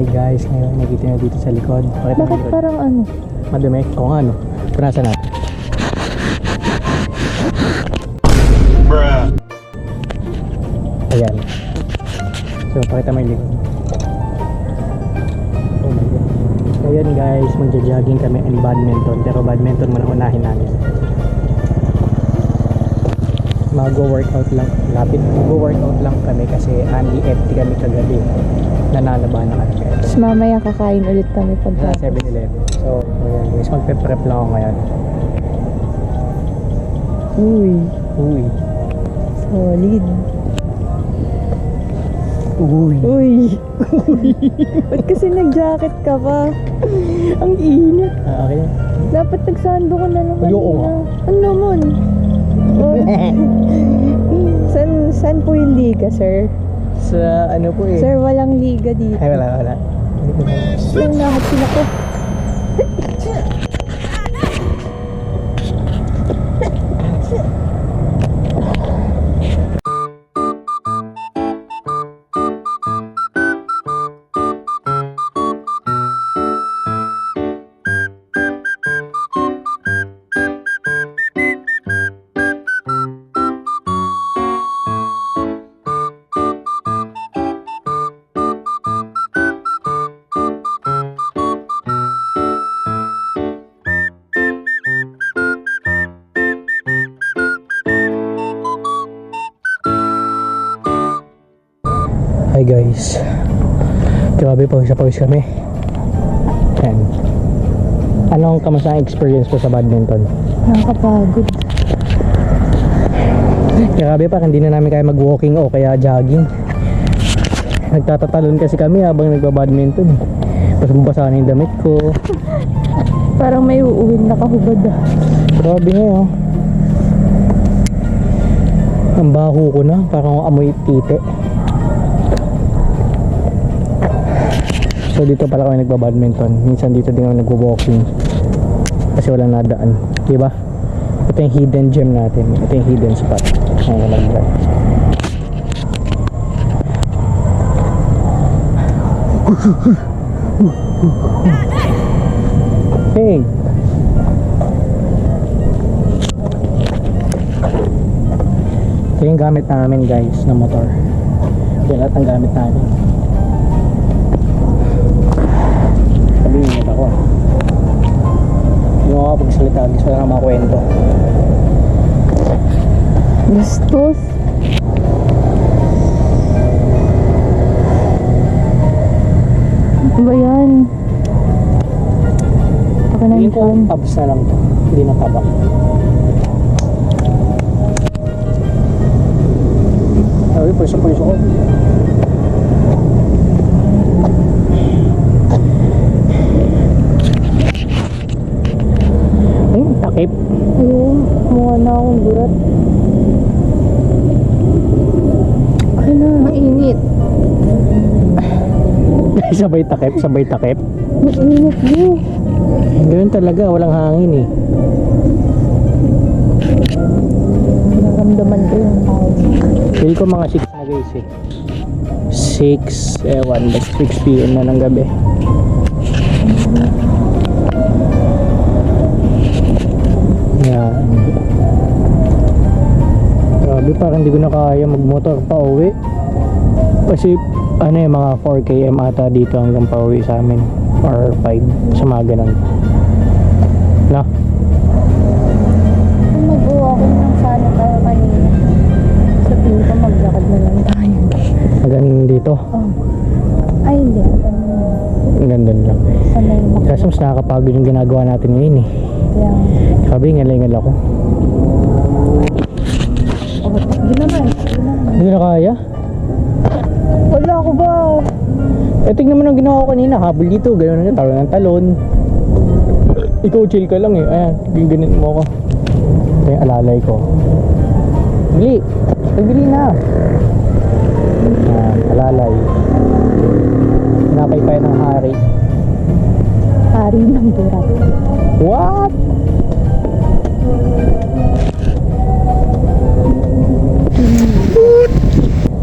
Hi guys, ngayon nakita nyo dito sa likod. Bakit parang ano? Madumi? Oo nga ano. Punasan natin. Ayan. So, pakita mo yung likod. Oh my God. Ayan guys, magja-jogging kami and badminton. Pero badminton muna unahin namin. Mag-workout lang. Mag-workout lang kami kasi FT kami kagabi. Nananabahan na kami guys. Tapos mamaya kakain ulit kami Sa pagka 7-Eleven. So, ayan guys, magpe-prep lang ako ngayon. Uy, Uy. solid. Uy. Uy. Ba't kasi nag-jacket ka pa? Ang init. Okay. Dapat nagsando ka na naman. Ayoko nga. Ano naman? Oh. San po yung liga, sir? Sa ano po eh. Sir, walang liga dito. Ay, wala. Lang nakap sila ko. Hi guys. Grabe po, sa pawis kami. Ayan. Anong kamusta ang experience po sa badminton? Nakakapagod. Grabe pa, hindi na namin kaya mag-walking o kaya jogging. Nagtatatalon kasi kami habang nagbabadminton. Tapos bubasa na yung damit ko. Parang may uuwin na kahubad ah. Grabe ngayon. Ang baho ko na, parang amoy tite. So dito pala kami nagbabadminton. Minsan dito din kami nagwo-walking. Kasi walang nadaan, diba? Ito yung hidden gem natin. Ito yung hidden spot. Ayan lang guys. Hey! Ito yung gamit namin guys na motor. Ito lahat ang gamit namin. Sabihin ako. Hindi mo makapagsalita. Gusto na mga kwento. Gastos. Ano ba yan? Hindi ko pubs na lang to. Hindi na taba. Sabi, pulso ko. Takip. Ayun, mukha na akong gurat. Ano, mainit. Sabay takip. Mainit mo. Ganun talaga, walang hangin eh. Naramdaman ko yung tawag. Feel ko mga 6 na guys eh. 6, ewan, 6 PM na ng gabi. Yan. Grabe, parang hindi ko na kaya magmotor pa uwi. Kasi ano yung mga 4 km ata dito hanggang pa uwi sa amin. Or 5, sa mga ganun. No? Mag-walking lang sana tayo kanina. Sa tingin ko maglakad na lang tayo. Magandang dito. Oh. Ay, hindi. Ang ganda lang. Sanay na. Kasi mas nakakapagod yung ginagawa natin ngayon eh. Kaya, Sabi, ngal ako. oh, takbo naman. Hindi na kaya. Wala ako ba? Eh, tignan mo nang ginawa ko kanina. Habol dito, gano'n na, talon ng talon. Ikaw, chill ka lang eh. Ayan, ganun mo ako. Ito yung alalay ko. Bili! Pagbili na! Ayan, alalay. Pinapaypay ng hari. Hari ng burat. What?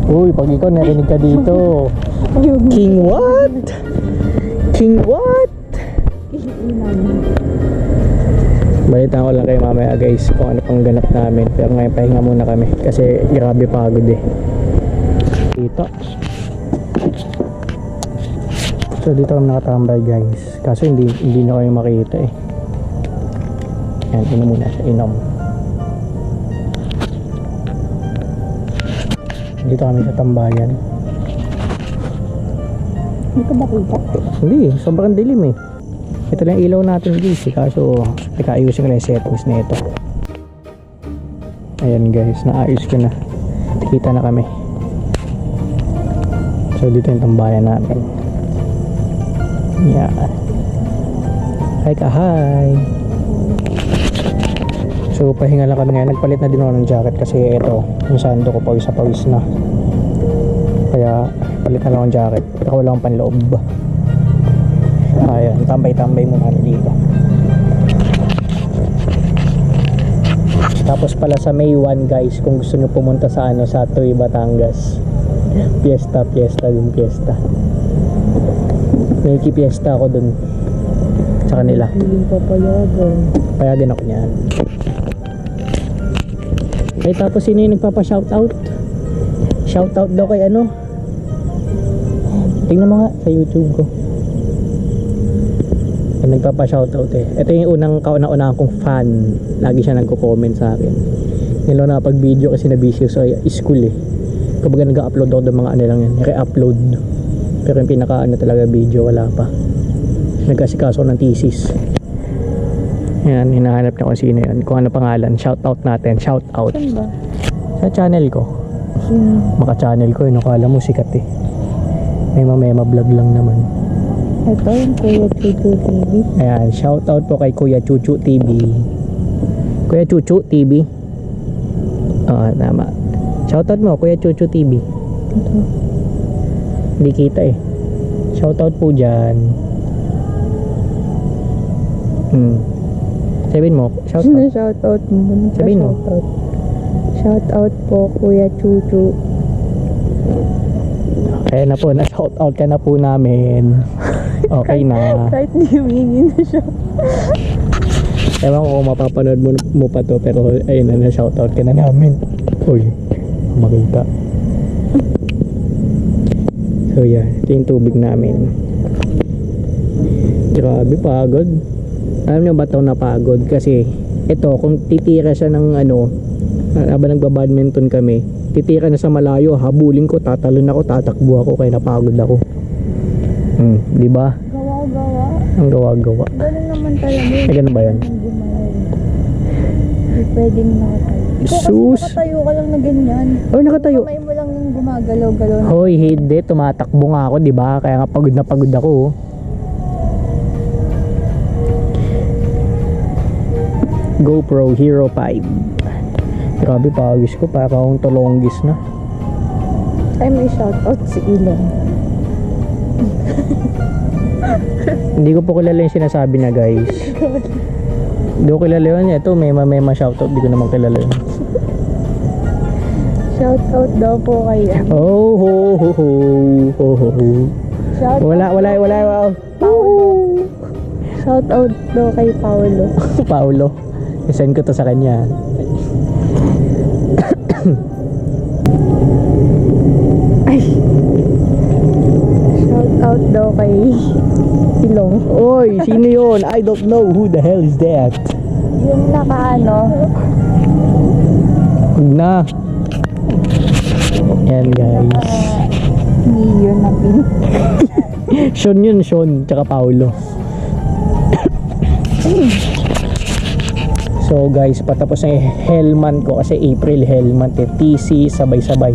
Uy! Uy, pag ikaw narinig ka dito. King what? King what? Balitaan ko lang kayo mamaya guys kung ano pang ganap namin. Pero ngayon pahinga muna kami kasi grabe pagod eh. Dito. So dito kami nakatambay guys. Kaso hindi na kayo makita eh. Yan, inom muna siya, inom. Dito kami sa tambayan. Hindi ka makita? Hindi, sobrang dilim eh. Ito lang ilaw natin guys eh. Kaso, ayusin ko lang yung settings na ito. Ayan guys, naayos ko na. Kita na kami. So dito yung tambayan natin. Yan. Hi ka, hi. So pahinga lang kami ngayon. Nagpalit na din ako ng jacket kasi ito, yung sando ko pawis sa pawis na. Kaya palit na lang ng jacket. Ako wala akong panloob. Ayan, tambay-tambay muna kami dito. Tapos pala sa May 1 guys, kung gusto nyo pumunta sa sa Tuy, Batangas. Fiesta din, fiesta. May fiesta ako dun sa kanila. Hindi pa payagan. Payagan ako niyan. Eh tapos sino yung nagpapa-shoutout? Shoutout daw kay tingnan mo nga sa YouTube ko. Yung nagpapa-shoutout eh. Ito yung kauna-unahan kong fan. Lagi siya nagko-comment sa akin. Nilo na pag video kasi na-busy sa school eh. Kapag nag-upload ako ng mga lang yan, re-upload. Pero yung pinaka talaga video wala pa. Nagkasikaso ng thesis. Yan, hinahanap niya kung sino yun. Kung ano pangalan. Shoutout natin. Shoutout. Saan ba? Sa channel ko. Maka-channel ko yun. Akala mo sikat eh. May mamema vlog lang naman. Ito yung Kuya Chuchu TV. Ayan. Shoutout po kay Kuya Chuchu TV. Kuya Chuchu TV. Oo, tama. Shoutout mo, Kuya Chuchu TV. Ito. Hindi kita eh. Shoutout po dyan. Sabihin mo, shoutout. Shoutout mo. Sabihin mo. Shoutout po Kuya Chuchu. Kaya na po, na-shoutout ka na po namin. Okay na. Kahit humingi na siya. Ewan ko kung mapapanood mo pa to, pero ayun na, na-shoutout ka na namin. Uy, makita. So yeah, ito yung tubig namin. Grabe, pagod. Alam niyo ba ito napagod? Kasi ito, kung titira siya ng habang nagbabadminton kami, titira na sa malayo, habulin ko, tatalon ako, tatakbo ako, kaya napagod ako. Di ba? Gawa-gawa. Ang gawa-gawa. Ganun naman talaga. Ay, ganun ba yan? Hindi pwedeng nakatayo. Ikaw Sus! kasi nakatayo ka lang na ganyan. Oh, nakatayo. Kamay mo lang yung gumagalaw-galaw. Hoy, hindi, tumatakbo nga ako, di ba? Kaya nga pagod na pagod ako. GoPro Hero 5. Grabe, pawis ko, para akong tolonggis na. Ay, may shoutout si Ilan. Hindi ko po kilala yung sinasabi na guys. Hindi ko kilala yun. Ito, may shoutout, hindi ko naman kilala yun. Shoutout daw po kayo. Oh, ho, ho, ho, ho, ho, ho. Shoutout Wala. Paulo. Shoutout daw kay Paulo. Paulo. I-send ko to sa kanya. Ay. Shoutout daw kay Ilong. Oy, sino yun? I don't know who the hell is that. Yung Huwag na. Yan guys. Niyo na pin. Sean yun, Sean. Tsaka Paulo. So guys, patapos na yung Hellman ko kasi April Hellman TC sabay-sabay.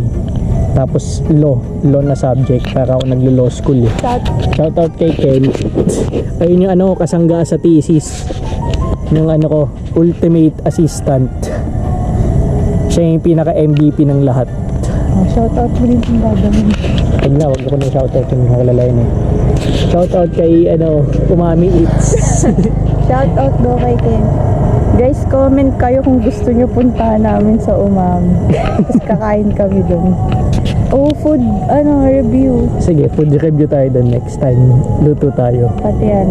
Tapos law na subject para ako naglo-law school eh. Shoutout kay Ken. Ayun yung kasangga sa thesis. Yung ko, ultimate assistant. Siya yung pinaka MVP ng lahat. Shoutout mo rin yung gagawin. Wag ko na shoutout yung nakalalayan eh. Shoutout kay Umami Eats. Shoutout daw kay Ken. Guys, comment kayo kung gusto nyo puntahan namin sa Umami. Tapos kakain kami dun. Oh, food, review. Sige, food review tayo doon next time. Luto tayo. Pati yan.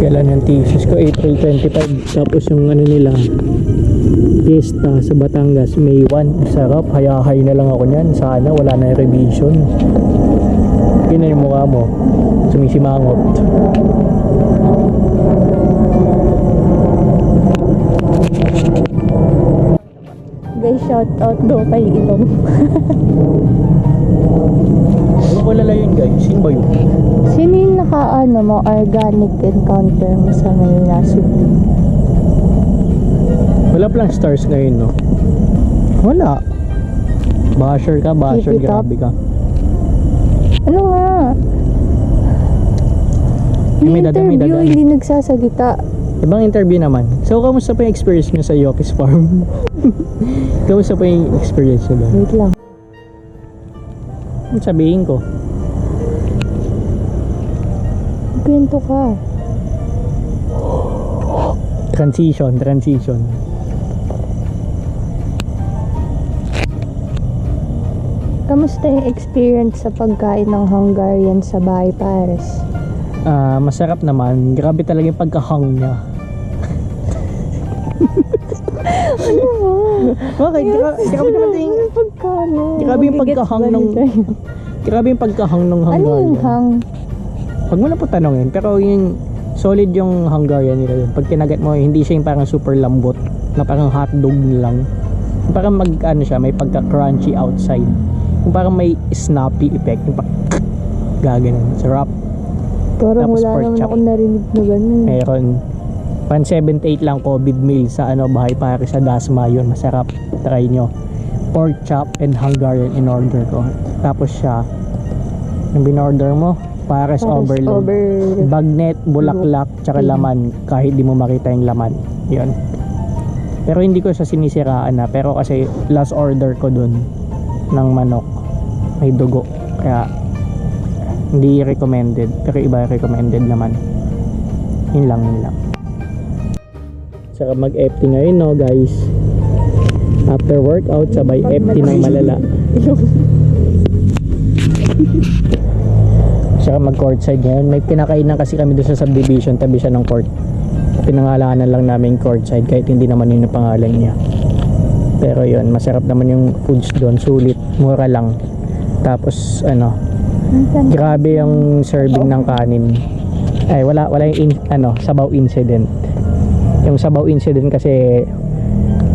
Kailan yung thesis ko? April 25. Tapos yung ano nila, Fiesta sa Batangas, May 1. Sarap, hayahay na lang ako niyan. Sana wala na yung revision. Yun na yung mukha mo. Sumisimangot. Guys, shout out daw kay Ilong. Ano ko lala yun guys? Sino ba yun? Sino yung mo, organic encounter mo sa Manila City? Wala palang stars ngayon, no? Wala. Basher ka, basher. Keep it up. Grabe ka. Ano nga? May Yung dada, may interview, dada. hindi nagsasalita. Ibang interview naman. So, kamusta pa yung experience nyo sa Yokis Farm? Kamusta pa yung experience nyo doon? Wait lang. Ano sabihin ko? Kwento ka. Transition. Kamusta yung experience sa pagkain ng Hungarian sa bahay Paris? Masarap naman. Grabe talaga yung pagkahang niya. Bakit? Grabe naman yung Pagkano? Grabe yung pagkahang ng Grabe yung pagkahang ng Ano yung Hungarian. hang? Huwag mo na po tanongin, pero yung solid yung Hungarian nila yun. Pag kinagat mo, hindi siya yung parang super lambot na parang hotdog lang. Yung parang siya, may pagka-crunchy outside. Yung parang may snappy effect. Yung gaganon. Sarap. Parang Tapos wala pork naman chop. ako narinig na ganun. Meron. 178 lang COVID meal sa bahay Paris sa Dasma yun. Masarap. Try nyo. Pork chop and Hungarian in order ko. Tapos siya, yung binorder mo, Paris overload. Bagnet, bulaklak, tsaka laman. Kahit di mo makita yung laman. Yun. Pero hindi ko sa sinisiraan na. Pero kasi last order ko dun ng manok. May dugo. Kaya hindi recommended. Pero iba recommended naman. Yun lang. Saka mag-FT ngayon, no guys. After workout, sabay FT ng malala. Saka mag-courtside ngayon. May kinakainan kasi kami doon sa subdivision. Tabi siya ng court. Pinangalanan lang namin courtside kahit hindi naman yun ang pangalan niya. Pero yun, masarap naman yung foods doon. Sulit, mura lang. Tapos grabe yung serving ng kanin. Ay, wala yung sabaw incident. Yung sabaw incident kasi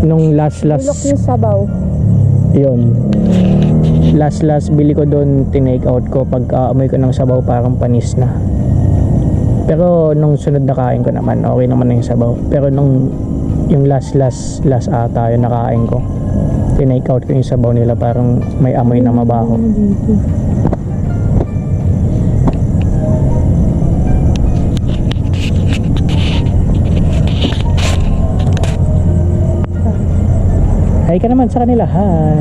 nung last Tulok yung sabaw. yun. Last bili ko doon, tinake out ko pagka amoy ko ng sabaw parang panis na. Pero nung sunod na kain ko naman, okay naman na yung sabaw. Pero nung yung last ata yung nakain ko, tinake out ko yung sabaw nila, parang may amoy na mabaho. Hi ka naman sa kanila, hi.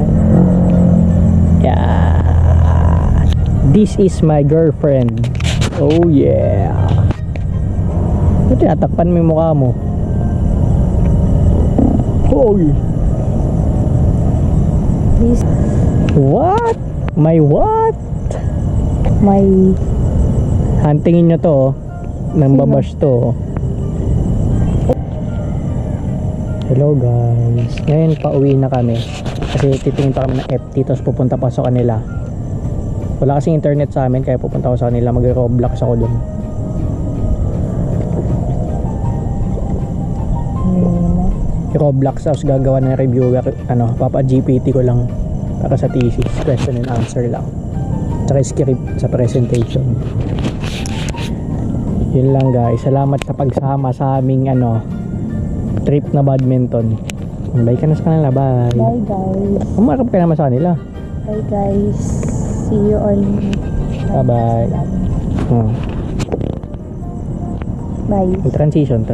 Yeah. This is my girlfriend. Oh yeah. Ito, tinatakpan mo yung mukha mo. Hoy. Please. What? My what? My Hantingin nyo to, nang babash to. Hello guys. Ngayon pauwi na kami. Kasi titingin pa kami ng FT, tapos pupunta pa sa kanila. Wala kasing internet sa amin, kaya pupunta ako sa kanila. Mag-Roblox ako dun. Roblox, tapos gagawa ng reviewer, papa GPT ko lang para sa thesis, question and answer lang. Tsaka script sa presentation. Yun lang guys. Salamat sa pagsama sa aming trip na badminton. Bye ka na sa kanila. Bye. Bye guys. Umarap ka naman sa kanila. Bye guys. See you on Bye bye. Bye. Transition.